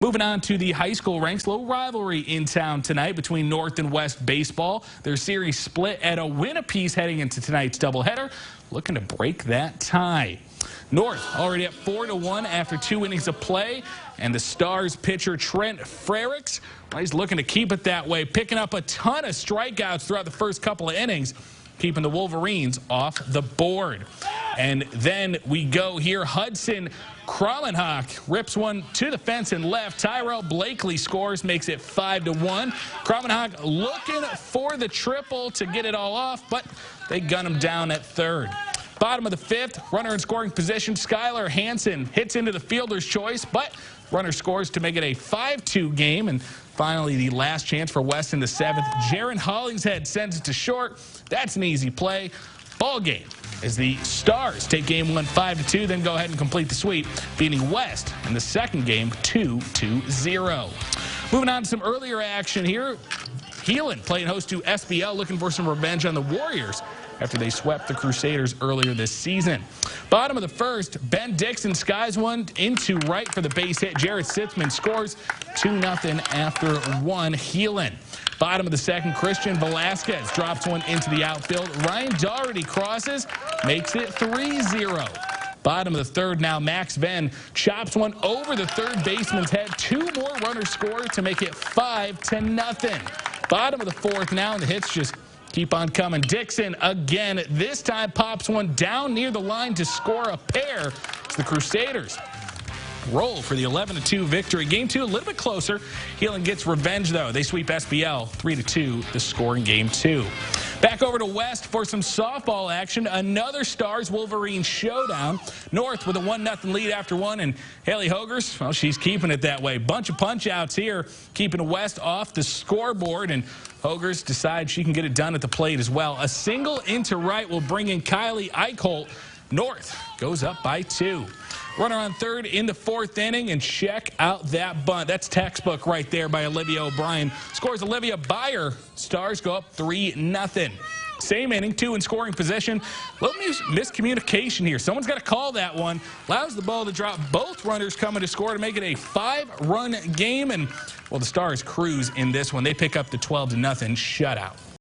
Moving on to the high school ranks, little rivalry in town tonight between North and West baseball. Their series split at a win apiece heading into tonight's doubleheader, looking to break that tie. North already at 4-1 after 2 innings of play, and the Stars pitcher Trent Frericks, well, he's looking to keep it that way, picking up a ton of strikeouts throughout the first couple of innings, keeping the Wolverines off the board. And then we go here. Hudson Kramenhoek rips one to the fence and left. Tyrell Blakely scores, makes it 5-1. Kramenhoek looking for the triple to get it all off, but they gun him down at third. Bottom of the fifth, runner in scoring position. Skylar Hansen hits into the fielder's choice, but runner scores to make it a 5-2 game. And finally, the last chance for West in the seventh. Jaron Hollingshead sends it to short. That's an easy play. Ball game as the Stars take game one 5-2, then go ahead and complete the sweep, beating West in the second game 2-0. Moving on to some earlier action here. Siouxland playing host to SBL, looking for some revenge on the Warriors after they swept the Crusaders earlier this season. Bottom of the first, Ben Dixon skies one into right for the base hit. Jared Sitzman scores 2-0 after one. Siouxland. Bottom of the second, Christian Velasquez drops one into the outfield. Ryan Doherty crosses, makes it 3-0. Bottom of the third now, Max Venn chops one over the third baseman's head. 2 more runners score to make it 5-0. Bottom of the fourth now, and the hits just keep on coming. Dixon again, this time pops one down near the line to score a pair. It's the Crusaders roll for the 11-2 victory. Game 2 a little bit closer. Siouxland gets revenge though. They sweep SBL 3-2 the score in game 2. Back over to West for some softball action. Another Stars Wolverines showdown. North with a 1-0 lead after one, and Haley Hogers, well, she's keeping it that way. Bunch of punch outs here, keeping West off the scoreboard, and Hogers decides she can get it done at the plate as well. A single into right will bring in Kylie Eichholt. North goes up by 2. Runner on third in the fourth inning, and check out that bunt. That's textbook right there by Olivia O'Brien. Scores Olivia Byer. Stars go up 3-0. Same inning, 2 in scoring position. Little miscommunication here. Someone's got to call that one. Allows the ball to drop. Both runners coming to score to make it a 5-run game. And, well, the Stars cruise in this one. They pick up the 12-0 shutout.